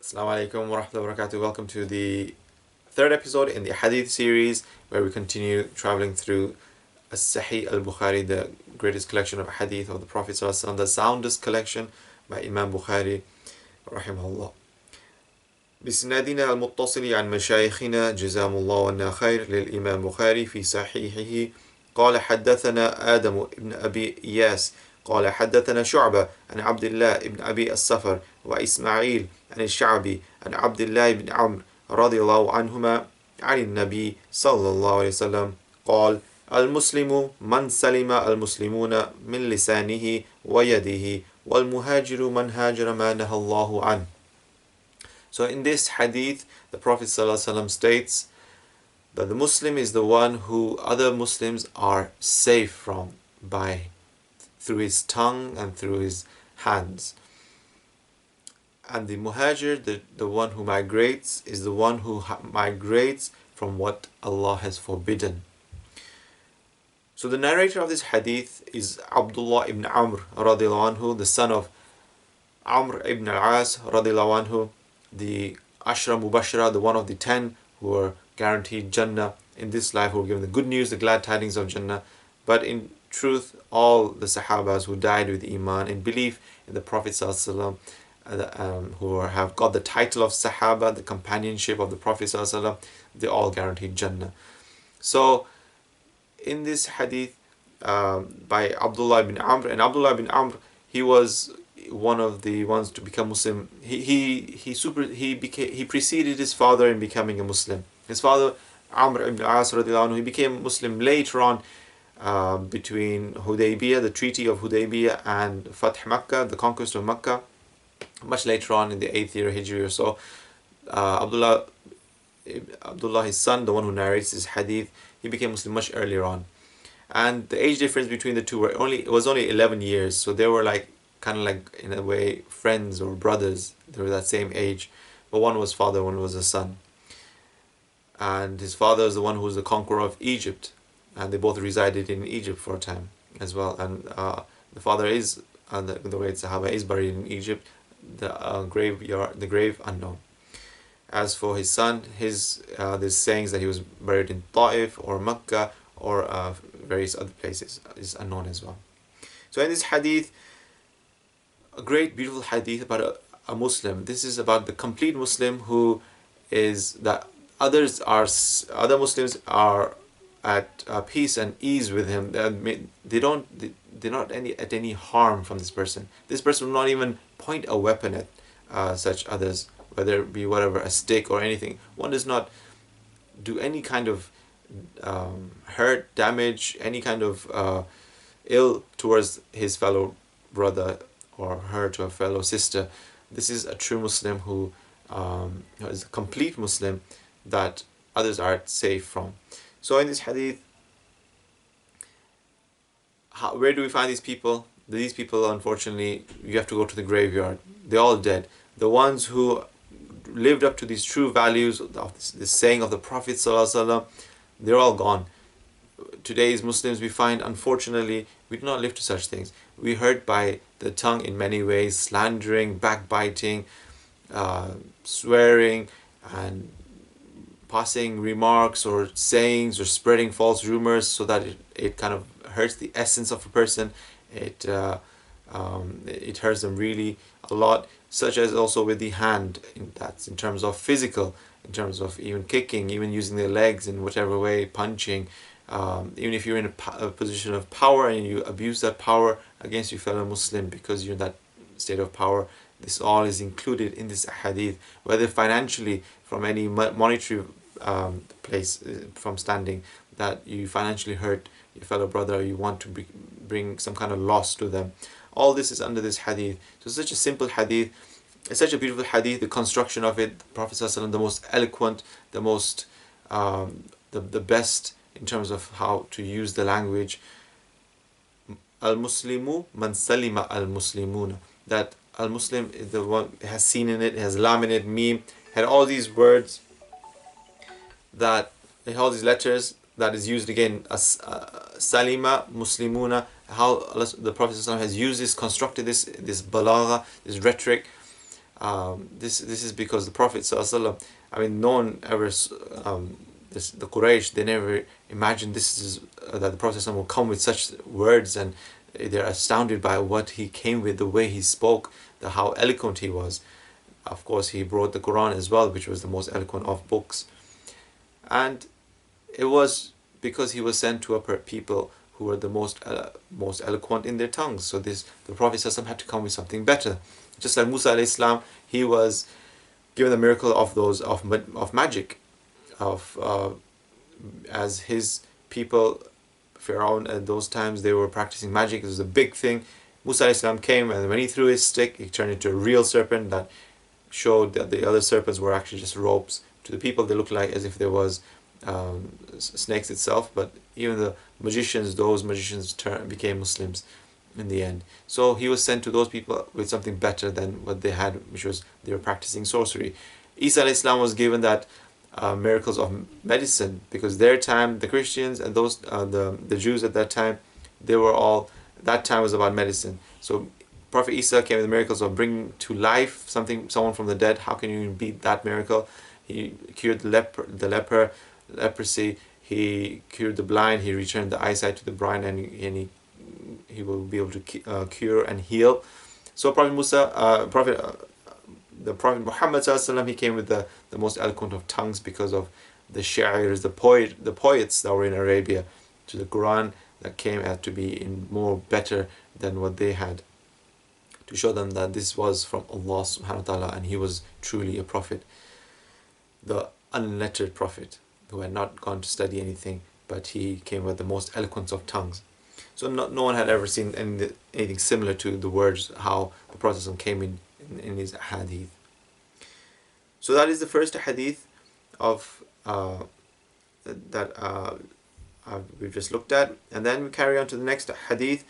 Assalamu alaikum wa rahmatullahi wa barakatuh. Welcome to the third episode in the Hadith series, where we continue traveling through Sahih al-Bukhari, the greatest collection of Hadith of the Prophet ﷺ, the soundest collection by Imam Bukhari rahimahullah. بسندنا المتصل عن مشايخنا جزاهم الله وأنا خير للإمام بخاري في صحيحه قال حدثنا آدم بن أبي إياس قال حدثنا شعبة عن عبد الله بن أبي الصفر وإسماعيل عن الشعبي عن عبد الله بن عمرو رضي الله عنهما عن النبي صلى الله عليه وسلم قال المسلم من سلم المسلمون من لسانه ويده والمهاجر من هاجر ما نهى الله عنه. So in this hadith, the Prophet ﷺ states that the Muslim is the one who other Muslims are safe from through his tongue and through his hands. And the muhajir, the one who migrates, is the one who migrates from what Allah has forbidden. So the narrator of this hadith is Abdullah ibn Amr radiallahu anhu, the son of Amr ibn al-As radiallahu anhu, the Ashra Mubashara, the one of the 10 who were guaranteed Jannah in this life, who were given the good news, the glad tidings of Jannah. But in truth, all the Sahabas who died with Iman in belief in the Prophet ﷺ, who have got the title of Sahaba, the companionship of the Prophet ﷺ, they all guaranteed Jannah. So in this hadith by Abdullah ibn Amr, and Abdullah ibn Amr, he was one of the ones to become Muslim. He preceded his father in becoming a Muslim. His father, Amr ibn As radiallahu anhu, he became Muslim later on between Hudaybiyah, the Treaty of Hudaybiyah, and Fath Makkah, the conquest of Makkah, much later on in the 8th year Hijri or so. Abdullah, his son, the one who narrates this hadith, he became Muslim much earlier on. And the age difference between the two was only 11 years, so they were kind of like in a way friends or brothers. They were that same age, but one was father, one was a son. And his father is the one who was the conqueror of Egypt, and they both resided in Egypt for a time as well. And the father is, the great Sahaba, is buried in Egypt, the grave unknown. As for his son, there's sayings that he was buried in Ta'if or Makkah or various other places is unknown as well. So in this hadith, a great beautiful hadith about a Muslim. This is about the complete Muslim, who is that other Muslims are at peace and ease with him. They're not at any harm from this person. This person will not even point a weapon at such others, whether it be a stick or anything. One does not do any kind of hurt, damage, any kind of ill towards his fellow brother or her to a fellow sister. This is a true Muslim who is a complete Muslim that others are safe from. So in this hadith, where do we find these people? These people, unfortunately, you have to go to the graveyard. They're all dead. The ones who lived up to these true values of this saying of the Prophet ﷺ, they're all gone. Today's Muslims, we find, unfortunately, we do not live to such things. We hurt by the tongue in many ways, slandering, backbiting, swearing, and passing remarks or sayings or spreading false rumors so that it kind of hurts the essence of a person. It hurts them really a lot, such as also with the hand. That's in terms of physical, in terms of even kicking, even using their legs in whatever way, punching. Even if you're in a position of power and you abuse that power against your fellow Muslim because you're in that state of power, this all is included in this hadith, whether financially from any monetary place, from standing, that you financially hurt your fellow brother, or you want to bring some kind of loss to them. All this is under this hadith. So it's such a simple hadith, it's such a beautiful hadith, the construction of it, the Prophet ﷺ, the most eloquent, the most the best in terms of how to use the language. Al-Muslimu man salima al-Muslimuna. That al-Muslim is the one, it has seen in it, it has lam in it, meme, had all these words, that all these letters that is used again as salima, muslimuna, how the Prophet ﷺ has used this, constructed this balagha, this rhetoric, This is because the Prophet ﷺ, I mean, no one ever, the Quraysh, they never imagined this is that the Prophet ﷺ will come with such words, and they're astounded by what he came with, the way he spoke, how eloquent he was. Of course, he brought the Quran as well, which was the most eloquent of books, and it was because he was sent to a people who were the most eloquent in their tongues. So the Prophet ﷺ had to come with something better. Just like Musa alayhi salam, he was given the miracle of magic, as his people, Pharaoh at those times, they were practicing magic. It was a big thing. Musa alayhi salam came, and when he threw his stick, he turned into a real serpent that showed that the other serpents were actually just ropes. To the people, they looked like as if there was snakes itself, but even the magicians, those magicians became Muslims in the end. So he was sent to those people with something better than what they had, which was they were practicing sorcery. Isa alayhi salam was given that miracles of medicine, because their time, the Christians and those the Jews at that time, they were all, that time was about medicine. So Prophet Isa came with the miracles of bringing to life someone from the dead. How can you beat that miracle? He cured the leprosy. He cured the blind. He returned the eyesight to the blind, and he will be able to cure and heal. So Prophet the Prophet Muhammad ﷺ, he came with the most eloquent of tongues because of the sha'irs, the poets that were in Arabia, to the Quran that came out to be in more better than what they had, to show them that this was from Allah subhanahu wa ta'ala, and he was truly a prophet, the unlettered prophet who had not gone to study anything, but he came with the most eloquence of tongues. So no one had ever seen anything similar to the words how the Prophet came in his hadith. So that is the first hadith of that we've just looked at, and then we carry on to the next hadith.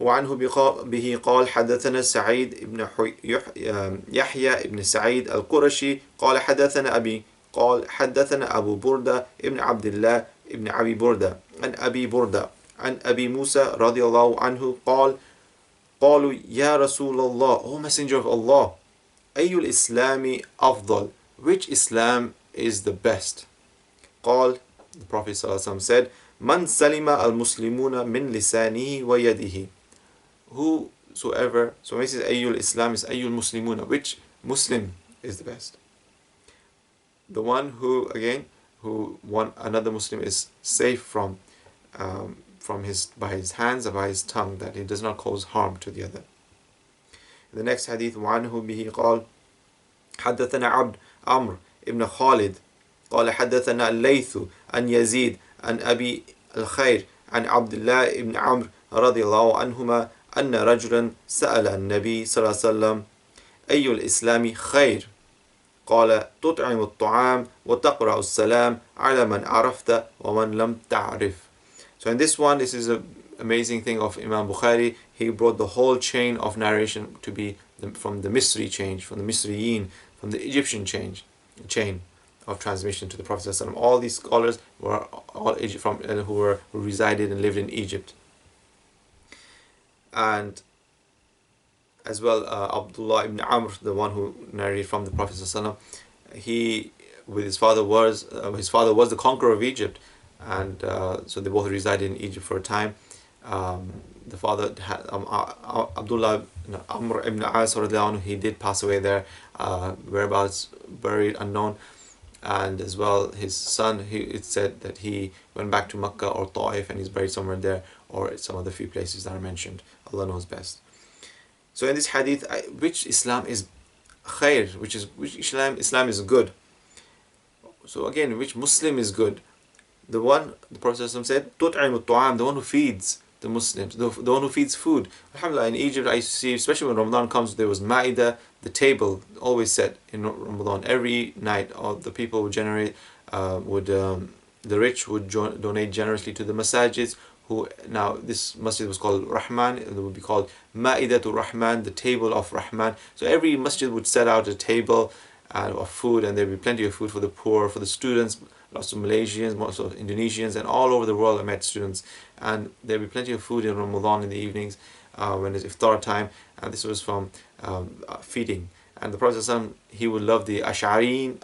وعنه به قال حدثنا سعيد بن يحيى بن سعيد القرشي قال حدثنا أبي قال حدثنا أبو بردة ابن عبد الله ابن أبي بردة عن أبي بردة عن أبي موسى رضي الله عنه قال قالوا يا رسول الله, O Messenger of Allah, أي الإسلام أفضل, which Islam is the best? قال, the Prophet ﷺ said, من سلم المسلمون من لسانه ويده. Whosoever, so when he says Ayyul Islam, is Ayyul Muslimuna, which Muslim is the best? The one who, again, another Muslim is safe from by his hands or by his tongue, that he does not cause harm to the other. The next hadith, وعنه به قال حدثنا عبد عمرو ابن خالد قال حدثنا الليث عن يزيد عن أبي الخير عن عبد الله ابن عمرو رضي الله عنهما أن رجلا سأل النبي صلى الله عليه وسلم أي الإسلام خير قال تطعم الطعام وتقرأ السلام على من عرفت ومن لم تعرف. So in this one, this is an amazing thing of Imam Bukhari. He brought the whole chain of narration to be from the Misri chain, from the Misriyin, from the Egyptian chain of transmission to the Prophet ﷺ. All these scholars were all who resided and lived in Egypt. And as well, Abdullah ibn Amr, the one who narrated from the Prophet ﷺ, his father was the conqueror of Egypt, and so they both resided in Egypt for a time. The father had Abdullah Amr ibn As, he did pass away there, whereabouts buried unknown. And as well, his son, it said that he went back to Makkah or Ta'if and he's buried somewhere there, or some of the few places that are mentioned. Allah knows best. So in this hadith, which Islam is khair, which Islam is good. So again, which Muslim is good? The Prophet said, تُطْعِمُ الطُّعَامِ, the one who feeds the Muslims, the one who feeds food. Alhamdulillah, in Egypt, I used to see, especially when Ramadan comes, there was Ma'idah, the table, always set in Ramadan. Every night, all the people would the rich would donate generously to the masajids. Now this masjid was called Rahman, it would be called Ma'idatul Rahman, the table of Rahman. So every masjid would set out a table of food, and there would be plenty of food for the poor, for the students, lots of Malaysians, lots of Indonesians, and all over the world I met students. And there would be plenty of food in Ramadan in the evenings when it's iftar time, and this was from feeding. And the Prophet ﷺ, he would love the Ash'ariyin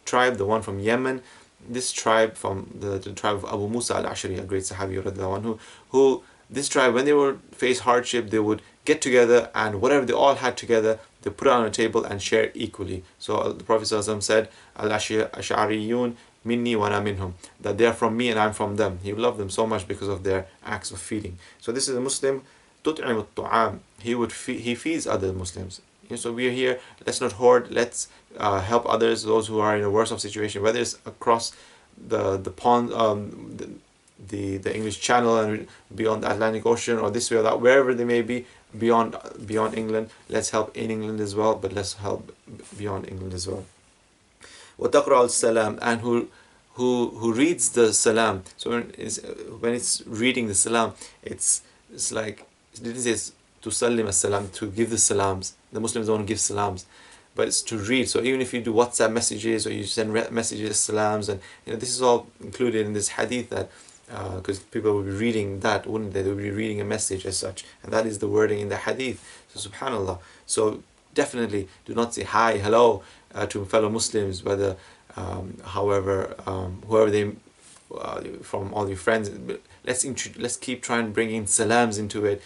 tribe, the one from Yemen. This tribe from the tribe of Abu Musa al-Ash'ari, a great Sahabi radiallahu anhu, who this tribe, when they would face hardship, they would get together, and whatever they all had together, they put it on a table and share equally. So the Prophet ﷺ said, Al-Ash'ariyun minni wa ana minhum, that they are from me and I'm from them. He loved them so much because of their acts of feeding. So this is a Muslim, tut'im at-tu'am. He feeds other Muslims. So we are here, let's not hoard, let's help others, those who are in a worse off situation, whether it's across the pond, the English Channel and beyond the Atlantic Ocean, or this way or that, wherever they may be, beyond England. Let's help in England as well, but let's help beyond England as well. وَتَقْرَأُ السَّلَامِ, and who reads the salam. So when it's reading the salam, it's like, it didn't say to sallim as-salam, to give the salams. The Muslims don't give salams, but it's to read. So even if you do WhatsApp messages or you send messages, salams, and this is all included in this hadith, that because people will be reading that, wouldn't they? They will be reading a message as such, and that is the wording in the hadith. So subhanallah. So definitely do not say hi, hello to fellow Muslims, whether whoever they from all your friends. Let's keep trying bringing salams into it.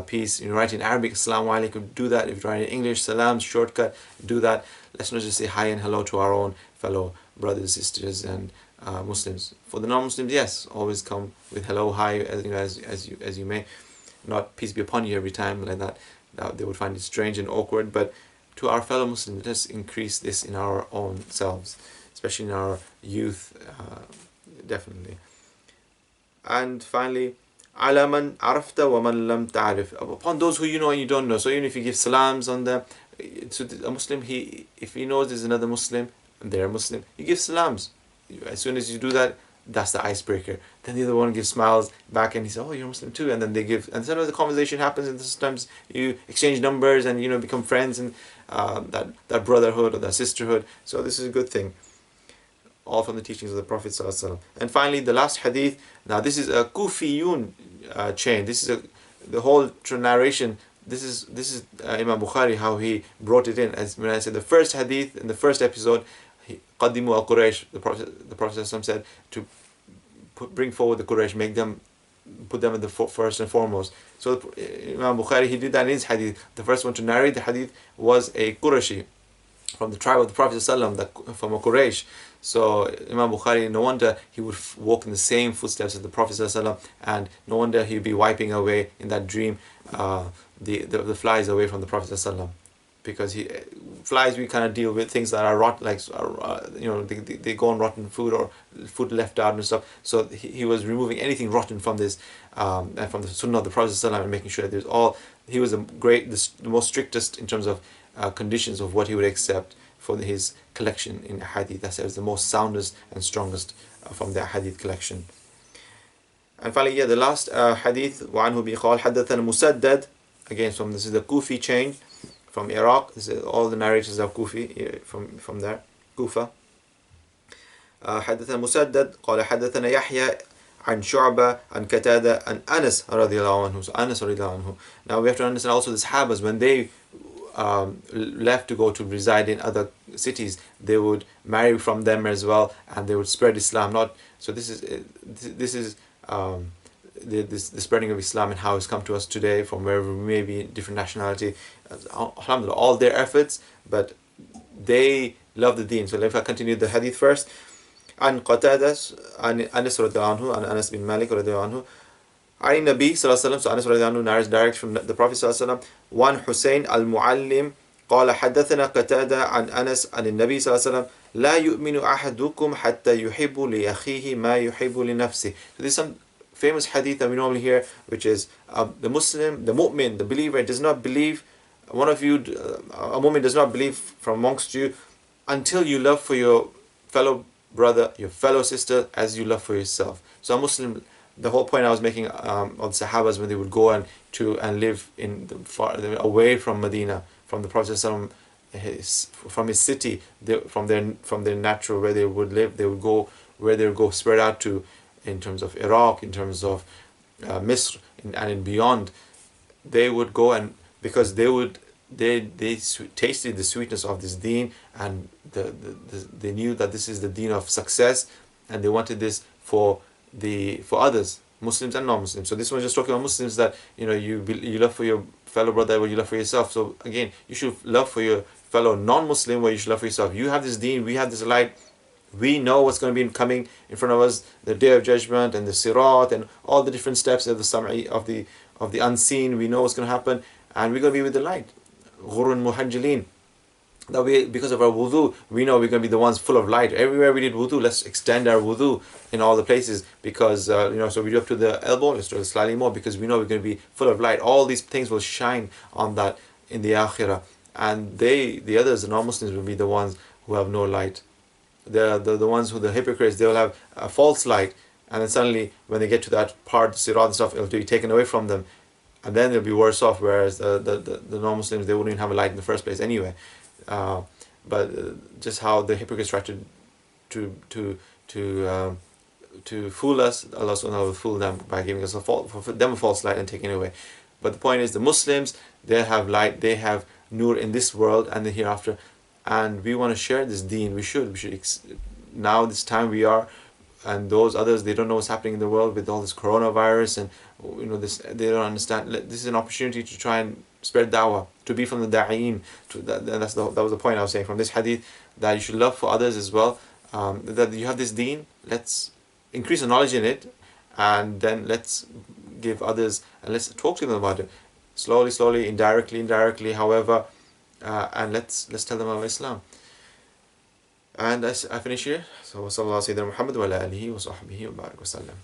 Peace. Write in Arabic, Assalamu alaikum, do that. If you write in English, salams, shortcut, do that. Let's not just say hi and hello to our own fellow brothers, sisters, and Muslims. For the non-Muslims, yes, always come with hello, hi, as you may. Not peace be upon you every time like that. They would find it strange and awkward. But to our fellow Muslims, let us increase this in our own selves, especially in our youth, definitely. And finally, على من عرفت ومن لم تعرف, upon those who you know and you don't know. So even if you give salams on them, so a Muslim, if he knows there's another Muslim and they're Muslim, you give salams. As soon as you do that, that's the icebreaker. Then the other one gives smiles back and he says, oh, you're Muslim too, and then they give, and sometimes the conversation happens, and sometimes you exchange numbers and become friends, and that brotherhood or that sisterhood. So this is a good thing, all from the teachings of the Prophet ﷺ. And finally, the last hadith. Now this is a Kufiyun chain. This is the whole narration. This is Imam Bukhari, how he brought it in. As when I said the first hadith in the first episode, Qaddimu al-Quraysh, the Prophet ﷺ said to bring forward the Quraysh, put them in the first and foremost. So Imam Bukhari, he did that in his hadith. The first one to narrate the hadith was a Qurayshi from the tribe of the Prophet ﷺ, from a Quraysh. So Imam Bukhari, no wonder he would walk in the same footsteps as the Prophet ﷺ, and no wonder he'd be wiping away in that dream the flies away from the Prophet ﷺ. Because flies, we kind of deal with things that are rotten, like they go on rotten food or food left out and stuff. So he was removing anything rotten from this and from the Sunnah of the Prophet ﷺ, and making sure that there's all. He was the most strictest in terms of conditions of what he would accept for his collection in hadith. That was the most soundest and strongest from the hadith collection. And finally, the last hadith, وعنه بقال حدثنا مسدد, again this is the Kufi chain from Iraq. This is all the narrators are Kufi from there, Kufa. حدثنا مسدد قال حدثنا يحيى عن شعبة عن كتادة عن أنس رضي الله عنه. So Anas رضي الله عنه. Now we have to understand also the Sahabas, when they left to go to reside in other cities, they would marry from them as well, and they would spread Islam. This is the spreading of Islam and how it's come to us today from wherever we may be, different nationality. Alhamdulillah, all their efforts, but they love the deen. So if I continue the hadith first, عن قتادة عن أنس رضي الله عنه عن أنس بن مالك رضي الله عنه عن النبي صلى الله عليه وسلم. So Anas رضي الله عنه narrates direct from the Prophet صلى الله عليه وسلم. وعن حسين المعلم قال حدثنا قتادة عن أنس عن النبي صلى الله عليه وسلم لا يؤمن أحدكم حتى يحب لأخيه ما يحب لنفسه. So there's some famous hadith that we normally hear, which is the Muslim, the mu'min, the believer does not believe, one of you, a mu'min does not believe from amongst you until you love for your fellow brother, your fellow sister, as you love for yourself. So a Muslim, the whole point I was making of the Sahabas, when they would go and live in away from Medina, from the Prophet from his city, from their natural where they would live, they would go where they would go spread out to, in terms of Iraq, in terms of Misr, and beyond. They would go, and because they would tasted the sweetness of this deen, and they knew that this is the deen of success, and they wanted this for others, Muslims and non-Muslims. So this one is just talking about Muslims, that you love for your fellow brother what you love for yourself. So again, you should love for your fellow non-Muslim what you should love for yourself. You have this deen, we have this light. We know what's going to be coming in front of us, the day of judgment and the sirat and all the different steps of the sam'i, of the unseen. We know what's going to happen, and we're going to be with the light. Ghurun muhajjalin. That we, because of our wudu, we know we're going to be the ones full of light. Everywhere we did wudu, let's extend our wudu in all the places, because so we do up to the elbow, let's do it slightly more, because we know we're going to be full of light. All these things will shine on that in the akhirah, and the others, the non-Muslims, will be the ones who have no light. The ones who, the hypocrites, they will have a false light, and then suddenly when they get to that part, the sirat and stuff, it will be taken away from them, and then they'll be worse off. Whereas the non-Muslims, they wouldn't even have a light in the first place anyway. But just how the hypocrites try to fool us, Allah subhanahu wa ta'ala will fool them by giving us a false light and taking it away. But the point is, the Muslims, they have light, they have nur in this world and the hereafter, and we want to share this deen. We should now, this time we are, and those others, they don't know what's happening in the world with all this coronavirus, and this, they don't understand. This is an opportunity to try and spread da'wah, to be from the da'een. That was the point I was saying from this hadith, that you should love for others as well. That you have this deen, let's increase the knowledge in it, and then let's give others, and let's talk to them about it, slowly, indirectly, however, and let's tell them about Islam. And I finish here. So, sallallahu alaihi wa sallam, Muhammad wa ala alihi wa sahbihi wa barak wa sallam.